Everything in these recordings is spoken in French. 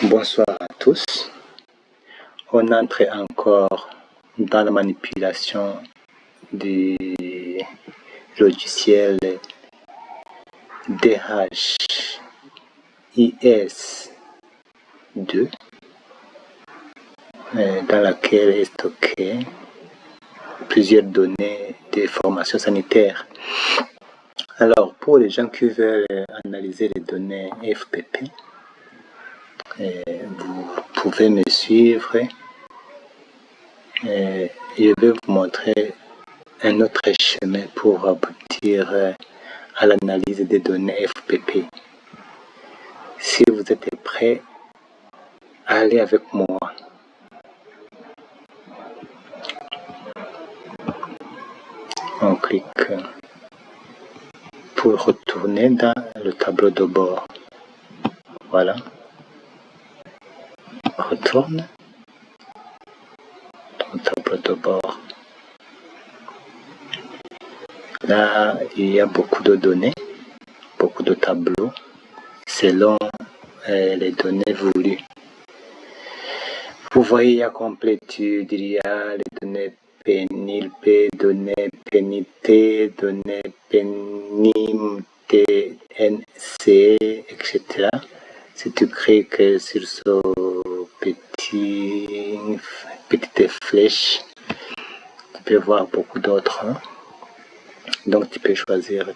Bonsoir à tous. On entre encore dans la manipulation du logiciel DHIS2 dans laquelle est stocké plusieurs données de formation sanitaire. Alors, pour les gens qui veulent analyser les données FPP, vous pouvez me suivre. Je vais vous montrer un autre chemin pour aboutir à l'analyse des données FPP. Si vous êtes prêts, allez avec moi. On clique pour retourner dans le tableau de bord. Voilà. Retourne au tableau de bord. Là, il y a beaucoup de données, beaucoup de tableaux selon les données voulues. Vous voyez, il y a complétude, il y a les données PNILP, données PNIT, données PNIM, TNC, etc. Si tu cliques sur ce petite flèche, tu peux voir beaucoup d'autres. Donc tu peux choisir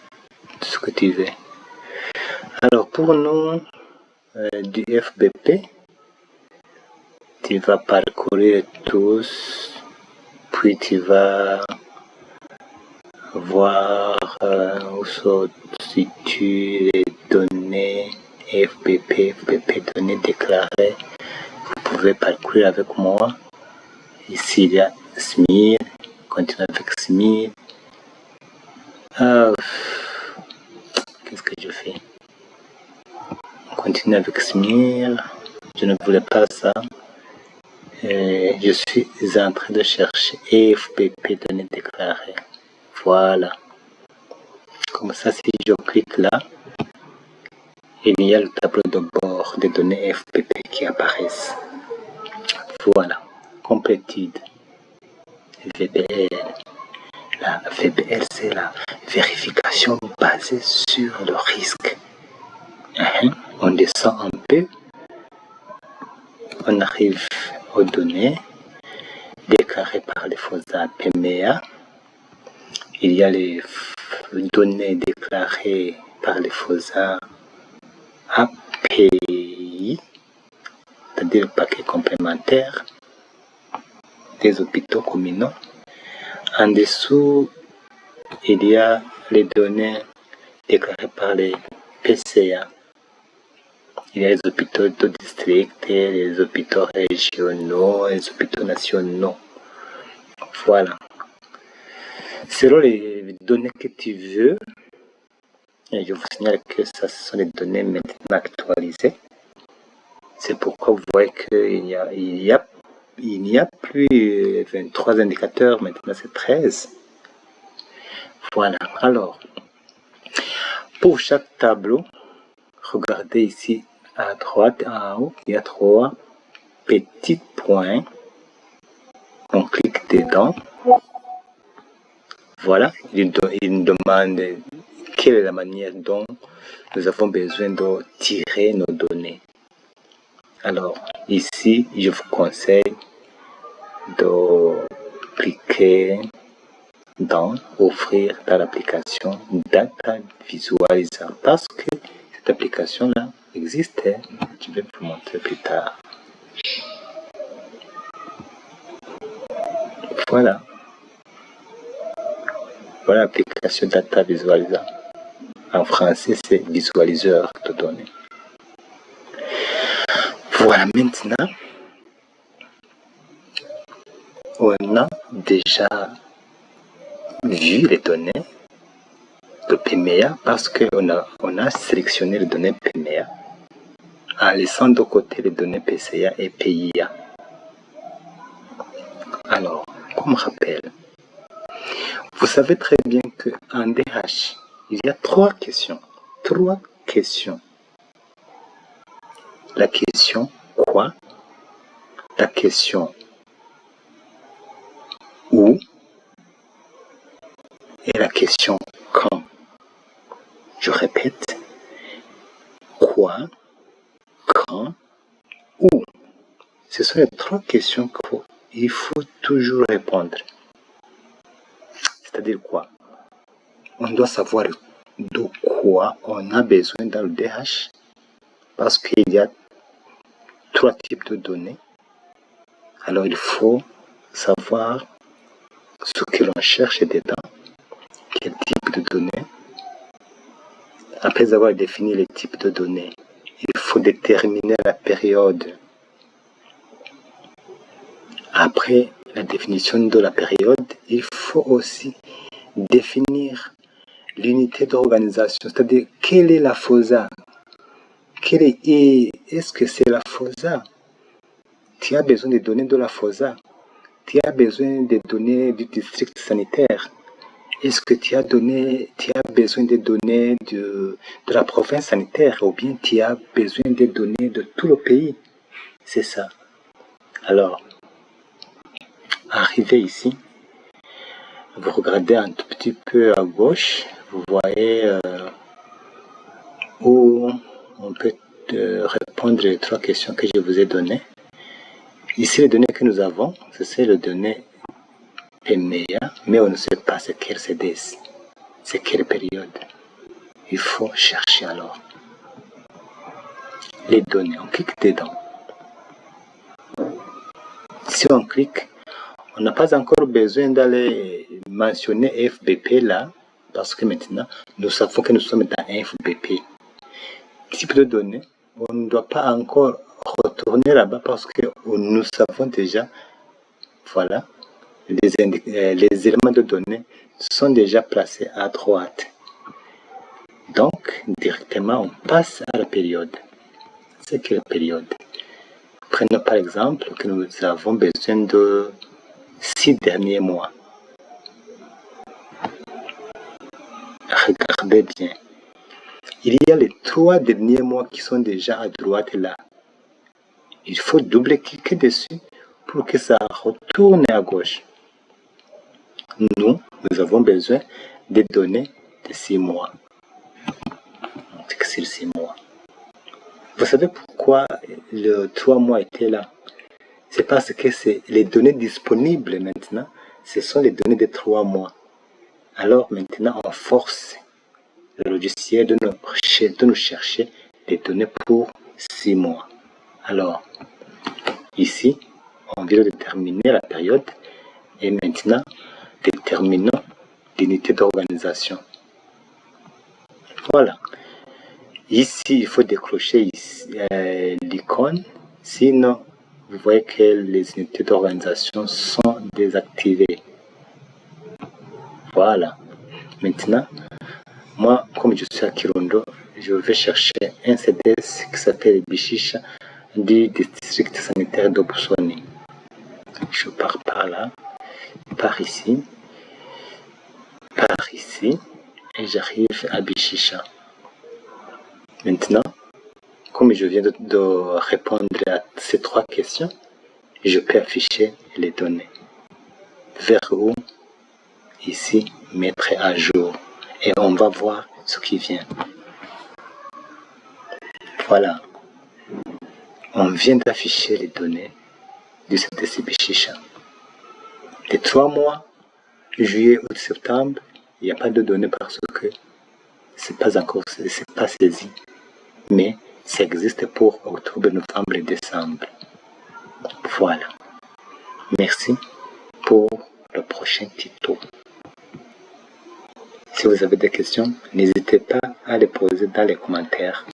ce que tu veux. Alors pour nous, du FBP, tu vas parcourir tous, puis tu vas voir où se situent les données FBP, données déclarées. Vous pouvez parcourir avec moi. Ici il y a SMIR, continue avec SMIR. Qu'est-ce que je fais? On continue avec SMIR. Je ne voulais pas ça. Je suis en train de chercher FPP données déclarées. Voilà. Comme ça, si je clique là, il y a le tableau de bord des données FPP qui apparaissent. Voilà. Complétude. VBL. La VBL, c'est la vérification basée sur le risque. On descend un peu. On arrive aux données déclarées par les FOSA PMEA. Il y a les données déclarées par les FOSA API, c'est-à-dire le paquet complémentaire des hôpitaux communaux. En dessous, il y a les données déclarées par les PCA. Il y a les hôpitaux de district, les hôpitaux régionaux, les hôpitaux nationaux. Voilà. Selon les données que tu veux, et je vous signale que ça, ce sont les données maintenant actualisées. C'est pourquoi vous voyez qu'il n'y a plus 23 indicateurs, maintenant c'est 13. Voilà. Alors, pour chaque tableau, regardez ici à droite, en haut, il y a 3 petits points. On clique dedans. Voilà, il nous demande quelle est la manière dont nous avons besoin de tirer nos données. Alors, ici, je vous conseille de cliquer dans Ouvrir dans l'application Data Visualizer parce que cette application-là existe. Je vais vous montrer plus tard. Voilà. Voilà l'application Data Visualizer. En français, c'est visualiseur de données. Voilà, maintenant, on a déjà vu les données de PMEA parce qu'on a sélectionné les données PMEA en laissant de côté les données PCA et PIA. Alors, comme rappel, vous savez très bien qu'en DH, il y a 3 questions. 3 questions. La question quoi, la question où et la question quand. Je répète, quoi, quand, où. Ce sont les trois questions qu'il faut toujours répondre. C'est-à-dire quoi? On doit savoir de quoi on a besoin dans le DH parce qu'il y a trois types de données. Alors il faut savoir ce que l'on cherche dedans, quel type de données. Après avoir défini les types de données, il faut déterminer la période. Après la définition de la période, il faut aussi définir l'unité d'organisation, c'est-à-dire quelle est la FOSA. Est-ce que c'est la FOSA? Tu as besoin des données de la FOSA. Tu as besoin des données du district sanitaire. Est-ce que tu as besoin des données de la province sanitaire ou bien tu as besoin des données de tout le pays? C'est ça. Alors, arrivé ici, vous regardez un tout petit peu à gauche, vous voyez où on peut répondre aux trois questions que je vous ai données. Ici, les données que nous avons, c'est les données PMEA, mais on ne sait pas c'est quelle CDS, c'est quelle période. Il faut chercher alors les données. On clique dedans. Si on clique, on n'a pas encore besoin d'aller mentionner FBP là, parce que maintenant, nous savons que nous sommes dans FBP. Type de données, on ne doit pas encore retourner là-bas parce que nous savons déjà, voilà, les éléments de données sont déjà placés à droite. Donc, directement, on passe à la période. C'est quelle période? Prenons par exemple que nous avons besoin de 6 derniers mois. Regardez bien. Il y a les 3 derniers mois qui sont déjà à droite là. Il faut double-cliquer dessus pour que ça retourne à gauche. Nous avons besoin des données de 6 mois. On clique sur 6 mois. Vous savez pourquoi le 3 mois était là? C'est parce que c'est les données disponibles maintenant, ce sont les données de 3 mois. Alors maintenant, on force le logiciel de nous chercher les données pour 6 mois. Alors, ici, on vient de déterminer la période et maintenant, déterminons l'unité d'organisation. Voilà. Ici, il faut décrocher l'icône, sinon, vous voyez que les unités d'organisation sont désactivées. Voilà. Maintenant, moi, comme je suis à Kirundo, je vais chercher un CDS qui s'appelle Bishisha du district sanitaire de Busoni. Je pars par là, par ici, et j'arrive à Bishisha. Maintenant, comme je viens de répondre à ces 3 questions, je peux afficher les données. Vers où? Ici, mettre à jour. Et on va voir ce qui vient. Voilà. On vient d'afficher les données du CDC Bishisha. Les 3 mois, juillet, août, septembre, il n'y a pas de données parce que c'est pas saisi. Mais ça existe pour octobre, novembre et décembre. Voilà. Merci pour le prochain tuto. Si vous avez des questions, n'hésitez pas à les poser dans les commentaires.